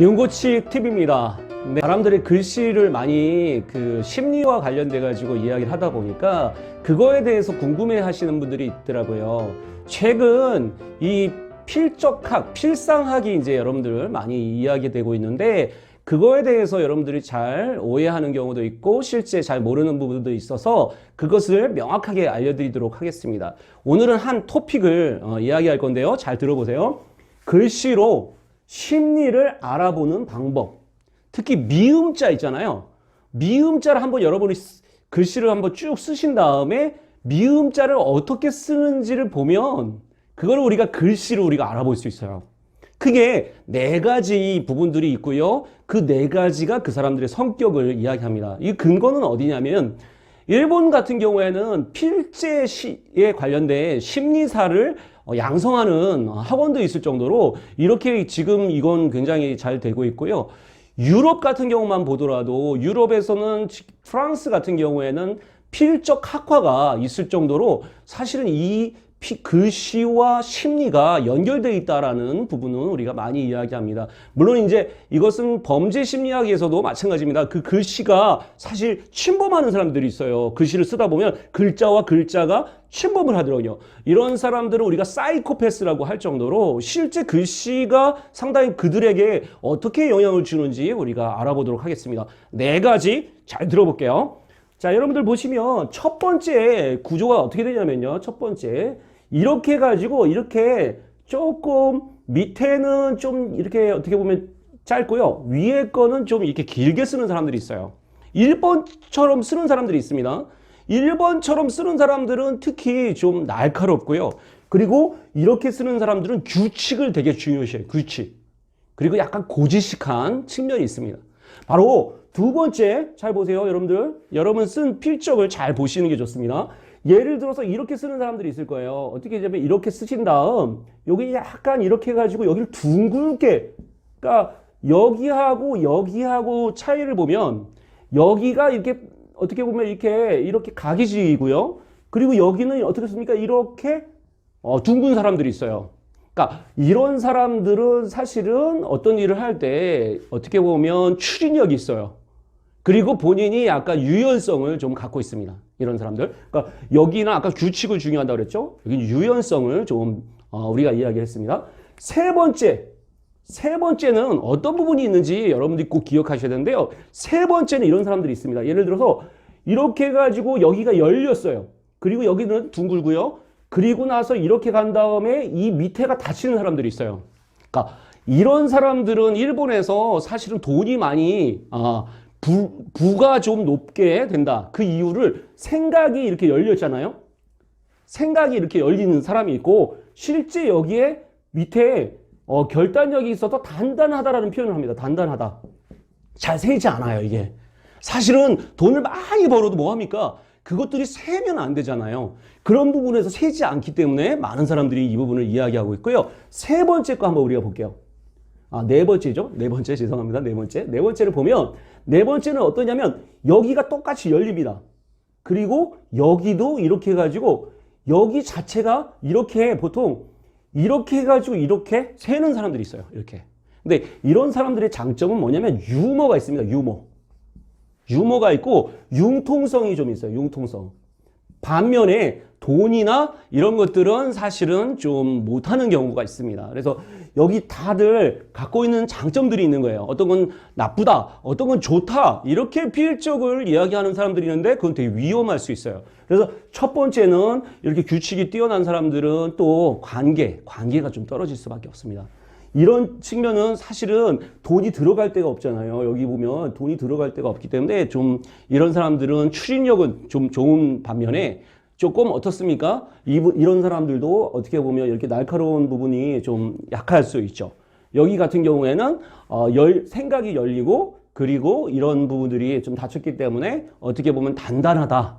윤고치 팁입니다. 네, 사람들이 글씨를 많이 심리와 관련돼 가지고 이야기를 하다 보니까 그거에 대해서 궁금해 하시는 분들이 있더라고요. 최근 이 필적학, 필상학이 이제 여러분들 많이 이야기되고 있는데 그거에 대해서 여러분들이 잘 오해하는 경우도 있고 실제 잘 모르는 부분도 있어서 그것을 명확하게 알려드리도록 하겠습니다. 오늘은 한 토픽을 이야기할 건데요. 잘 들어보세요. 글씨로 심리를 알아보는 방법. 특히 미음자 있잖아요. 미음자를 한번 여러분이 글씨를 한번 쭉 쓰신 다음에 미음자를 어떻게 쓰는지를 보면 그걸 우리가 글씨로 우리가 알아볼 수 있어요. 크게 네 가지 부분들이 있고요. 그 네 가지가 그 사람들의 성격을 이야기합니다. 이 근거는 어디냐면 일본 같은 경우에는 필제에 관련된 심리사를 양성하는 학원도 있을 정도로 이렇게 지금 이건 굉장히 잘 되고 있고요. 유럽 같은 경우만 보더라도 유럽에서는 프랑스 같은 경우에는 필적 학과가 있을 정도로 사실은 이 글씨와 심리가 연결되어 있다라는 부분은 우리가 많이 이야기합니다. 물론 이제 이것은 범죄 심리학에서도 마찬가지입니다. 그 글씨가 사실 침범하는 사람들이 있어요. 글씨를 쓰다 보면 글자와 글자가 침범을 하더라고요. 이런 사람들은 우리가 사이코패스라고 할 정도로 실제 글씨가 상당히 그들에게 어떻게 영향을 주는지 우리가 알아보도록 하겠습니다. 네 가지 잘 들어볼게요. 자, 여러분들 보시면 첫 번째 구조가 어떻게 되냐면요. 첫 번째 이렇게 해가지고 이렇게 조금 밑에는 좀 이렇게 어떻게 보면 짧고요. 위에 거는 좀 이렇게 길게 쓰는 사람들이 있어요. 1번처럼 쓰는 사람들이 있습니다. 1번처럼 쓰는 사람들은 특히 좀 날카롭고요. 그리고 이렇게 쓰는 사람들은 규칙을 되게 중요시해요. 규칙. 그리고 약간 고지식한 측면이 있습니다. 바로 두 번째, 잘 보세요, 여러분들. 여러분 쓴 필적을 잘 보시는 게 좋습니다. 예를 들어서 이렇게 쓰는 사람들이 있을 거예요. 어떻게 하냐면 이렇게 쓰신 다음 여기 약간 이렇게 해가지고 여기를 둥글게, 그러니까 여기하고 차이를 보면 여기가 이렇게 어떻게 보면 이렇게 각이지고요. 그리고 여기는 어떻게 씁니까? 이렇게 둥근 사람들이 있어요. 그러니까 이런 사람들은 사실은 어떤 일을 할 때 어떻게 보면 추진력이 있어요. 그리고 본인이 약간 유연성을 좀 갖고 있습니다. 이런 사람들. 그러니까 여기는 아까 규칙을 중요하다고 그랬죠? 여기 유연성을 좀 우리가 이야기했습니다. 세 번째는 어떤 부분이 있는지 여러분들이 꼭 기억하셔야 되는데요. 세 번째는 이런 사람들이 있습니다. 예를 들어서 이렇게 해가지고 여기가 열렸어요. 그리고 여기는 둥글고요. 그리고 나서 이렇게 간 다음에 이 밑에가 닫히는 사람들이 있어요. 그러니까 이런 사람들은 일본에서 사실은 돈이 많이 부가 좀 높게 된다. 그 이유를 생각이 이렇게 열렸잖아요. 생각이 이렇게 열리는 사람이 있고 실제 여기에 밑에 결단력이 있어서 단단하다라는 표현을 합니다. 단단하다. 잘 세지 않아요, 이게. 사실은 돈을 많이 벌어도 뭐합니까? 그것들이 세면 안 되잖아요. 그런 부분에서 세지 않기 때문에 많은 사람들이 이 부분을 이야기하고 있고요. 세 번째 거 한번 우리가 볼게요. 네 번째죠. 네 번째, 죄송합니다. 네 번째. 네 번째를 보면, 네 번째는 어떠냐면, 여기가 똑같이 열립니다. 그리고 여기도 이렇게 해가지고, 여기 자체가 이렇게 보통, 이렇게 해가지고 이렇게 세는 사람들이 있어요. 이렇게. 근데 이런 사람들의 장점은 뭐냐면, 유머가 있습니다. 유머가 있고, 융통성이 좀 있어요. 융통성. 반면에 돈이나 이런 것들은 사실은 좀 못하는 경우가 있습니다. 그래서 여기 다들 갖고 있는 장점들이 있는 거예요. 어떤 건 나쁘다, 어떤 건 좋다, 이렇게 필적을 이야기하는 사람들이 있는데 그건 되게 위험할 수 있어요. 그래서 첫 번째는 이렇게 규칙이 뛰어난 사람들은 또 관계가 좀 떨어질 수밖에 없습니다. 이런 측면은 사실은 돈이 들어갈 데가 없잖아요. 여기 보면 돈이 들어갈 데가 없기 때문에 좀 이런 사람들은 추진력은 좀 좋은 반면에 조금 어떻습니까? 이런 사람들도 어떻게 보면 이렇게 날카로운 부분이 좀 약할 수 있죠. 여기 같은 경우에는 생각이 열리고 그리고 이런 부분들이 좀 닫혔기 때문에 어떻게 보면 단단하다.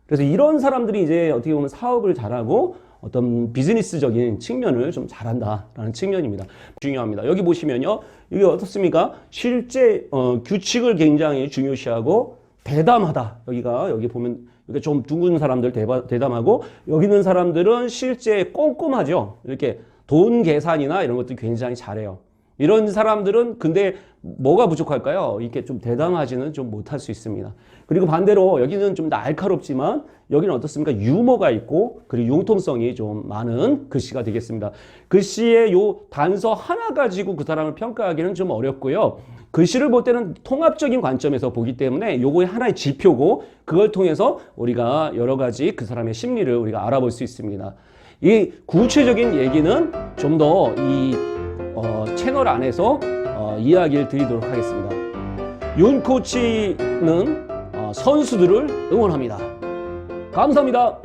그래서 이런 사람들이 이제 어떻게 보면 사업을 잘하고 어떤 비즈니스적인 측면을 좀 잘한다라는 측면입니다. 중요합니다. 여기 보시면요. 이게 어떻습니까? 실제 규칙을 굉장히 중요시하고 대담하다. 여기 보면 이렇게 좀 둥근 사람들 대담하고 여기 있는 사람들은 실제 꼼꼼하죠. 이렇게 돈 계산이나 이런 것들 굉장히 잘해요. 이런 사람들은 근데 뭐가 부족할까요? 이렇게 좀 대담하지는 좀 못할 수 있습니다. 그리고 반대로 여기는 좀 날카롭지만 여기는 어떻습니까? 유머가 있고 그리고 융통성이 좀 많은 글씨가 되겠습니다. 글씨의 요 단서 하나 가지고 그 사람을 평가하기는 좀 어렵고요. 글씨를 볼 때는 통합적인 관점에서 보기 때문에 요거의 하나의 지표고 그걸 통해서 우리가 여러 가지 그 사람의 심리를 우리가 알아볼 수 있습니다. 이 구체적인 얘기는 좀 더 이 채널 안에서 이야기를 드리도록 하겠습니다. 윤 코치는 선수들을 응원합니다. 감사합니다.